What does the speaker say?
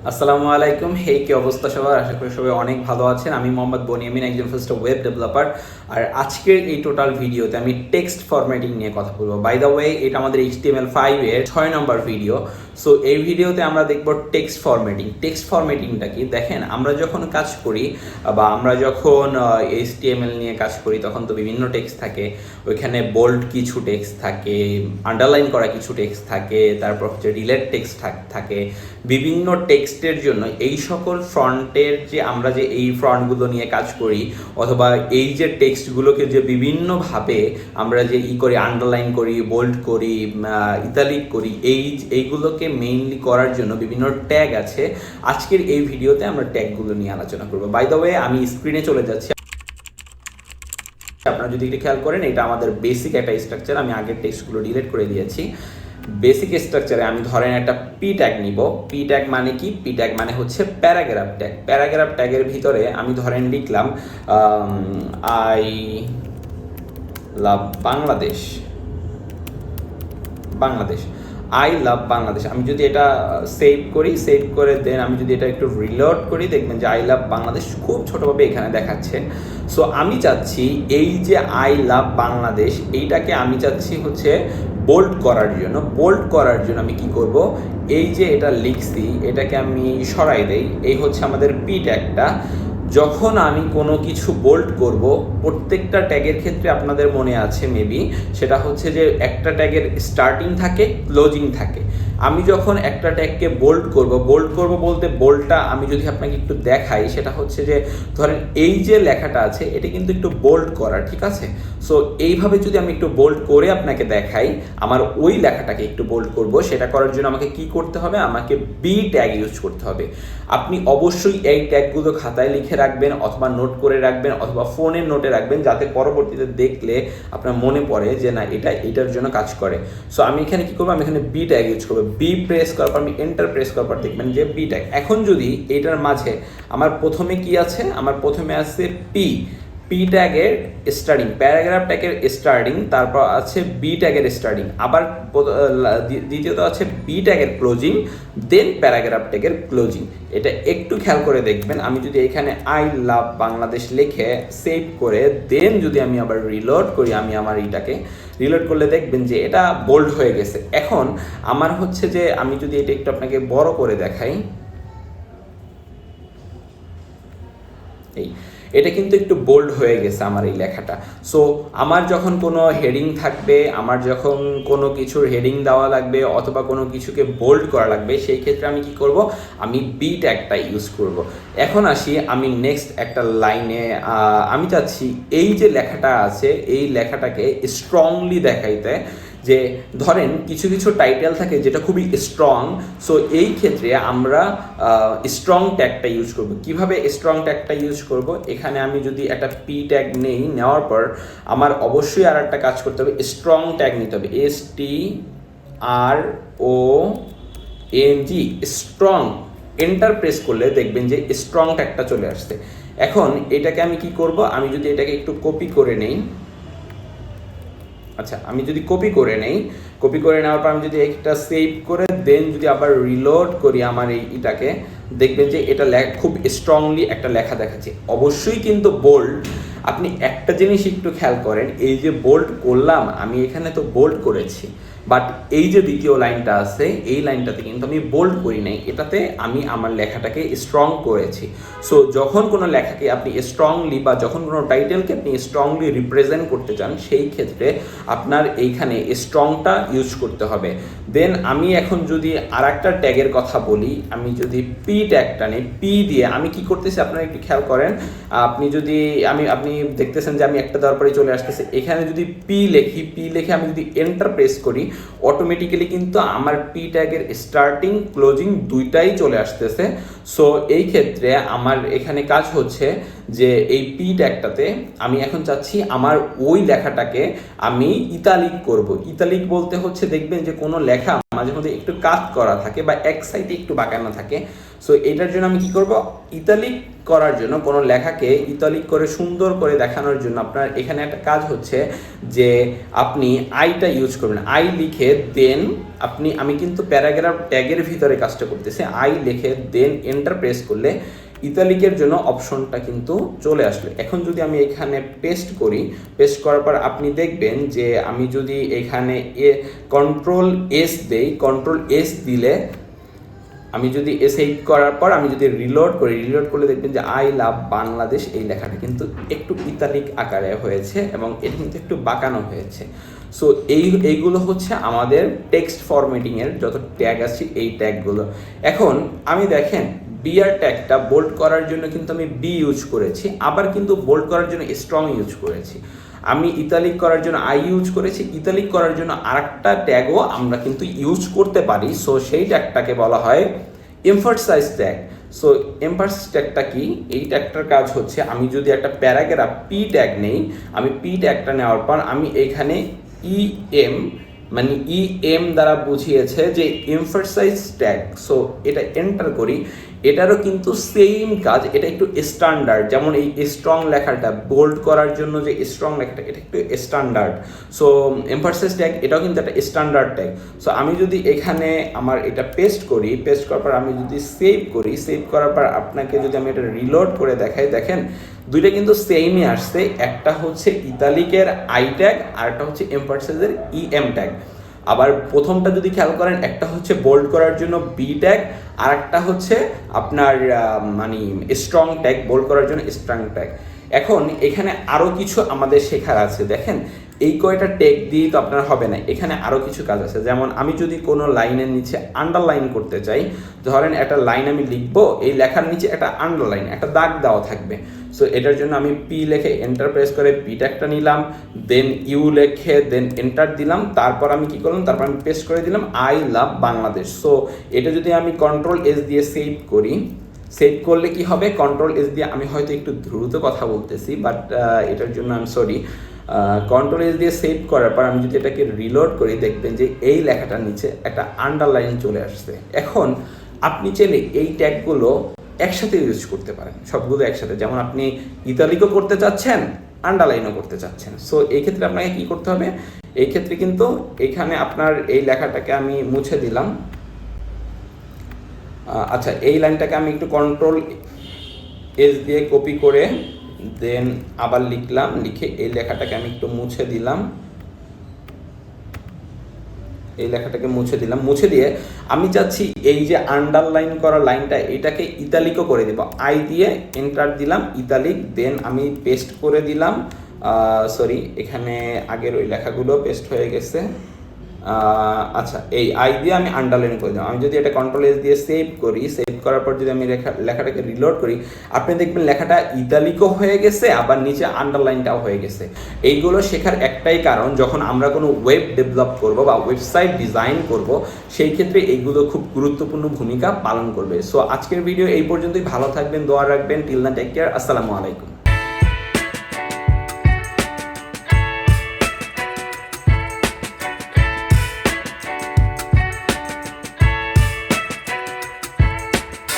আসসালামু আলাইকুম। কি অবস্থা সবার? আশা করি সবাই অনেক ভালো আছেন। আমি মোহাম্মদ বনিয়ামিন, একজন ফার্স্ট ওয়েব ডেভেলপার। আর আজকের এই টোটাল ভিডিওতে আমি টেক্সট ফরম্যাটিং নিয়ে কথা বলবো। বাই দ্য ওয়ে, এটা আমাদের HTML5 এর 6 নম্বর ভিডিও। সো এই ভিডিওতে আমরা দেখব টেক্সট ফরম্যাটিং। টেক্সট ফরম্যাটিংটা কি? দেখেন, আমরা যখন কাজ করি বা আমরা যখন HTML নিয়ে কাজ করি তখন তো বিভিন্ন টেক্সট থাকে। ওইখানে বোল্ড কিছু টেক্সট থাকে, আন্ডারলাইন করা কিছু টেক্সট থাকে, তারপর হচ্ছে ডিলেট টেক্সট থাকে। বিভিন্ন টেক্সটের জন্য এই সকল ফ্রন্টের যে আমরা যে এই ফ্রন্টগুলো নিয়ে কাজ করি, অথবা এই যে টেক্সটগুলোকে যে বিভিন্নভাবে আমরা যে করি, আন্ডারলাইন করি, বোল্ড করি, ইতালিক করি, এইগুলোকে মেইনলি করার জন্য বিভিন্ন ট্যাগ আছে। আজকের এই ভিডিওতে আমরা ট্যাগগুলো নিয়ে আলোচনা করবো। বাই দ্য ওয়ে, আমি স্ক্রিনে চলে যাচ্ছি। আপনারা যদি একটু খেয়াল করেন, এটা আমাদের বেসিক একটা স্ট্রাকচার। আমি আগের টেক্সটগুলো ডিলিট করে দিয়েছি। বেসিক স্ট্রাকচারে আমি ধরেন একটা পি ট্যাগ নিব। পি ট্যাগ মানে কি? পি ট্যাগ মানে হচ্ছে প্যারাগ্রাফ ট্যাগ। প্যারাগ্রাফ ট্যাগের ভিতরে আমি ধরেন লিখলাম I love Bangladesh. I love Bangladesh. আমি যদি এটা সেভ করে দেন আমি যদি এটা একটু রিলোড করি, দেখবেন যে আই লাভ বাংলাদেশ খুব ছোটোভাবে এখানে দেখাচ্ছে। সো আমি চাচ্ছি এই যে আই লাভ বাংলাদেশ, এইটাকে আমি চাচ্ছি হচ্ছে বোল্ড করার জন্য আমি কি করব, এই যে এটা লিখছি এটাকে আমি সরাই দেই। এই হচ্ছে আমাদের পি ট্যাগটা। যখন আমি কোনো কিছু বোল্ড করব, প্রত্যেকটা ট্যাগের ক্ষেত্রে আপনাদের মনে আছে মেবি, সেটা হচ্ছে যে একটা ট্যাগের স্টার্টিং থাকে, ক্লোজিং থাকে। আমি যখন একটা ট্যাগকে বোল্ড করব বলতে বোল্ডটা আমি যদি আপনাকে একটু দেখাই, সেটা হচ্ছে যে ধরেন এই যে লেখাটা আছে এটা কিন্তু একটু বোল্ড করা, ঠিক আছে? সো এইভাবে যদি আমি একটু বোল্ড করে আপনাকে দেখাই, আমার ওই লেখাটাকে একটু বোল্ড করব, সেটা করার জন্য আমাকে কি করতে হবে? আমাকে বি ট্যাগ ইউজ করতে হবে। আপনি অবশ্যই এই ট্যাগগুলো খাতায় লিখে রাখবেন, অথবা নোট করে রাখবেন, অথবা ফোনের নোটে রাখবেন, যাতে পরবর্তীতে দেখলে আপনার মনে পড়ে যে না, এটার জন্য কাজ করে। সো আমি এখানে কি করবো? আমি এখানে বি ট্যাগ ইউজ করবো। বি প্রেস করার পর আমি এন্টার প্রেস করার পর দেখবেন যে বি ট্যাগ। এখন যদি এটার মাঝে আমার প্রথমে কি আছে? আমার প্রথমে আছে পি ট্যাগের স্টার্টিং, প্যারাগ্রাফ ট্যাগের স্টার্টিং, তারপর আছে বি ট্যাগের স্টার্টিং, আবার দ্বিতীয়ত আছে বি ট্যাগের ক্লোজিং, দেন প্যারাগ্রাফ ট্যাগের ক্লোজিং। এটা একটু খেয়াল করে দেখবেন। আমি যদি এখানে আই লাভ বাংলাদেশ লিখে সেভ করে দেন যদি আমি আবার রিলোড করি, আমি আমার এইটাকে রিলোড করলে দেখবেন যে এটা বোল্ড হয়ে গেছে। এখন আমার হচ্ছে যে আমি যদি এটা একটু আপনাকে বড় করে দেখাই, এটা কিন্তু একটু বোল্ড হয়ে গেছে আমার এই লেখাটা। সো আমার যখন কোনো হেডিং থাকবে, আমার যখন কোনো কিছুর হেডিং দেওয়া লাগবে, অথবা কোনো কিছুকে বোল্ড করা লাগবে, সেই ক্ষেত্রে আমি কি করব? আমি বি ট্যাগটা ইউজ করব। এখন আসি আমি নেক্সট একটা লাইনে। আমি চাচ্ছি এই যে লেখাটা আছে এই লেখাটাকে স্ট্রংলি দেখাইতে। যে ধরেন কিছু কিছু টাইটেল থাকে যেটা খুবই স্ট্রং। সো এই ক্ষেত্রে আমরা স্ট্রং ট্যাগটা ইউজ করব। কিভাবে স্ট্রং ট্যাগটা ইউজ করব? এখানে আমি যদি একটা পি ট্যাগ নেওয়ার পর আমার অবশ্যই আর একটা কাজ করতে হবে, স্ট্রং ট্যাগ নিতে হবে। STRONG, strong. এন্টার প্রেস করলে দেখবেন যে স্ট্রং ট্যাগটা চলে আসছে। এখন এটাকে আমি কি করব? আমি যদি এটাকে একটু কপি করে নেই, আচ্ছা আমি যদি কপি করে নেওয়ার পর আমি যদি একটা সেভ করে দেন যদি আবার রিলোড করি আমার এইটাকে, দেখবেন যে এটা খুব স্ট্রংলি একটা লেখা দেখাচ্ছে। অবশ্যই কিন্তু বোল্ড। আপনি একটা জিনিস একটু খেয়াল করেন, এই যে বোল্ড করলাম আমি, এখানে তো বোল্ড করেছি, বাট এই যে দ্বিতীয় লাইনটা আছে এই লাইনটাতে কিন্তু আমি বোল্ড করি নাই, এটাতে আমি আমার লেখাটাকে স্ট্রং করেছি। সো যখন কোনো লেখাকে আপনি স্ট্রংলি, বা যখন কোনো টাইটেলকে আপনি স্ট্রংলি রিপ্রেজেন্ট করতে চান, সেই ক্ষেত্রে আপনার এইখানে স্ট্রংটা ইউজ করতে হবে। দেন আমি এখন যদি আর একটা ট্যাগের কথা বলি, আমি যদি পি ট্যাগটা নিই, পি দিয়ে আমি কি করতেছি আপনারা একটু খেয়াল করেন। আপনি দেখতেছেন যে আমি একটা দেওয়ার পরে চলে আসতেছে। এখানে যদি পি লিখে আমি যদি এন্টার প্রেস করি, অটোমেটিক্যালি কিন্তু আমার পি ট্যাগের স্টার্টিং ক্লোজিং দুইটাই চলে আসতেছে। সো এই ক্ষেত্রে আমার এখানে কাজ হচ্ছে যে এই পি ট্যাগটাতে আমি এখন চাচ্ছি আমার ওই লেখাটাকে আমি ইতালিক করব। ইতালিক বলতে হচ্ছে দেখবেন যে কোনো লেখা মাঝে মধ্যে একটু কাট করা থাকে বা এক সাইডে একটু বাঁকানো থাকে। সো এটার জন্য আমি কি করব, ইতালিক করার জন্য কোনো লেখাকে ইতালিক করে সুন্দর করে দেখানোর জন্য আপনার এখানে একটা কাজ হচ্ছে যে আপনি আইটা ইউজ করবেন। আই লিখে দেন আমি কিন্তু প্যারাগ্রাফ ট্যাগের ভিতরে কাজটা করতেছি। আই লিখে দেন এন্টার প্রেস করলে ইতালিকের জন্য অপশনটা কিন্তু চলে আসলো। এখন যদি আমি এখানে পেস্ট করি, পেস্ট করার পর আপনি দেখবেন যে আমি যদি এখানে কন্ট্রোল এস দেই, কন্ট্রোল এস দিলে আমি যদি এসএইট করার পর আমি যদি রিলোড করি, রিলোড করলে দেখবেন যে আই লাভ বাংলাদেশ এই লেখাটা কিন্তু একটু ইতালিক আকারে হয়েছে এবং এটা কিন্তু একটু বাঁকানো হয়েছে। সো এইগুলো হচ্ছে আমাদের টেক্সট ফরম্যাটিংয়ের যত ট্যাগ আছে এই ট্যাগগুলো। এখন আমি দেখেন বিআর ট্যাগটা বোল্ড করার জন্য কিন্তু আমি বি ইউজ করেছি, আবার কিন্তু বোল্ড করার জন্য স্ট্রং ইউজ করেছি। আমি ইতালিক করার জন্য আই ইউজ করেছি, ইতালিক করার জন্য আরেকটা ট্যাগও আমরা কিন্তু ইউজ করতে পারি। সো সেই ট্যাগটাকে বলা হয় এমফাসাইজ ট্যাগ। সো এমফাসাইজ ট্যাগটা কি? এই ট্যাগটার কাজ হচ্ছে আমি যদি একটা প্যারাগ্রাফ পি ট্যাগ নেই, আমি পি ট্যাগটা নেওয়ার পর আমি এখানে ইএম মানে ইএম দ্বারা বুঝিয়েছে যে এমফাসাইজ ট্যাগ। সো এটা এন্টার করি, এটারও কিন্তু সেম কাজ, এটা একটু স্ট্যান্ডার্ড। যেমন এই স্ট্রং লেখাটা বোল্ড করার জন্য যে স্ট্রং লেখাটা এটা একটু স্ট্যান্ডার্ড। সো এমফাসাইজ ট্যাগ এটাও কিন্তু একটা স্ট্যান্ডার্ড ট্যাগ। সো আমি যদি এখানে আমার এটা পেস্ট করি, পেস্ট করার পর আমি যদি সেভ করি, সেভ করার পর আপনাকে যদি আমি এটা রিলোড করে দেখাই, দেখেন দুইটা কিন্তু সেমই আসছে। একটা হচ্ছে ইতালিকের আই ট্যাগ আর একটা হচ্ছে এমফাসাইজের ইএম ট্যাগ। আবার প্রথমটা যদি খেয়াল করেন, একটা হচ্ছে বোল্ড করার জন্য বি ট্যাগ আর একটা হচ্ছে আপনার মানে স্ট্রং ট্যাগ, বোল্ড করার জন্য স্ট্রং ট্যাগ। এখন এখানে আরও কিছু আমাদের শেখার আছে। দেখেন এই কয়টা ট্যাগ দিয়ে তো আপনার হবে না, এখানে আরও কিছু কাজ আছে। যেমন আমি যদি কোনো লাইনের নিচে আন্ডারলাইন করতে চাই, ধরেন একটা লাইন আমি লিখবো, এই লেখার নিচে একটা আন্ডারলাইন একটা দাগ দেওয়া থাকবে। সো এটার জন্য আমি পি লিখে এন্টার প্রেস করে পি ট্যাগটা নিলাম, দেন ইউ লিখে দেন এন্টার দিলাম, তারপর আমি কি করলাম, তারপর আমি পেস্ট করে দিলাম আই লাভ বাংলাদেশ। সো এটা যদি আমি কন্ট্রোল এস দিয়ে সেভ করি, সেভ করলে কি হবে, কন্ট্রোল এস দিয়ে আমি হয়তো একটু দ্রুত কথা বলতেছি বাট এটার জন্য আমি সরি। কন্ট্রোল এস দিয়ে সেভ করার পর আমি যদি এটাকে রিলোড করি, দেখবেন যে এই লেখাটার নিচে একটা আন্ডারলাইন চলে আসছে। এখন আপনি চাইলে এই ট্যাগগুলো একসাথে ইউজ করতে পারেন, সবগুলো একসাথে। যেমন আপনি ইতালিকও করতে চাচ্ছেন, আন্ডারলাইনও করতে চাচ্ছেন। সো এই ক্ষেত্রে আপনাকে কি করতে হবে, এই ক্ষেত্রে কিন্তু এখানে আপনার এই লেখাটাকে আমি মুছে দিলাম। আচ্ছা, এই লাইনটাকে আমি একটু কন্ট্রোল এস দিয়ে কপি করে দেন আবার লিখলাম, লিখে এই লেখাটাকে আমি একটু মুছে দিলাম, এই লেখাটাকে মুছে দিলাম। মুছে দিয়ে আমি চাচ্ছি এই যে আন্ডারলাইন করা লাইনটা এটাকে ইতালিকও করে দেব। আই দিয়ে এন্টার দিলাম ইতালিক, দেন আমি পেস্ট করে দিলাম। সরি, এখানে আগের ওই লেখাগুলো পেস্ট হয়ে গেছে। আচ্ছা, এই আই দিয়ে আমি আন্ডারলাইন করে দিলাম। আমি যদি এটা কন্ট্রোল এস দিয়ে সেভ করি, সেভ করার পর যদি আমি লেখাটাকে রিলোড করি, আপনি দেখবেন লেখাটা ইতালিকও হয়ে গেছে, আবার নিচে আন্ডারলাইনটাও হয়ে গেছে। এইগুলো শেখার একটাই কারণ, যখন আমরা কোনো ওয়েব ডেভেলপ করব বা ওয়েবসাইট ডিজাইন করব, সেই ক্ষেত্রে এইগুলো খুব গুরুত্বপূর্ণ ভূমিকা পালন করবে। সো আজকের ভিডিও এই পর্যন্তই। ভালো থাকবেন, দোয়া রাখবেন। টিল না, টেক কেয়ার, আসসালামু আলাইকুম।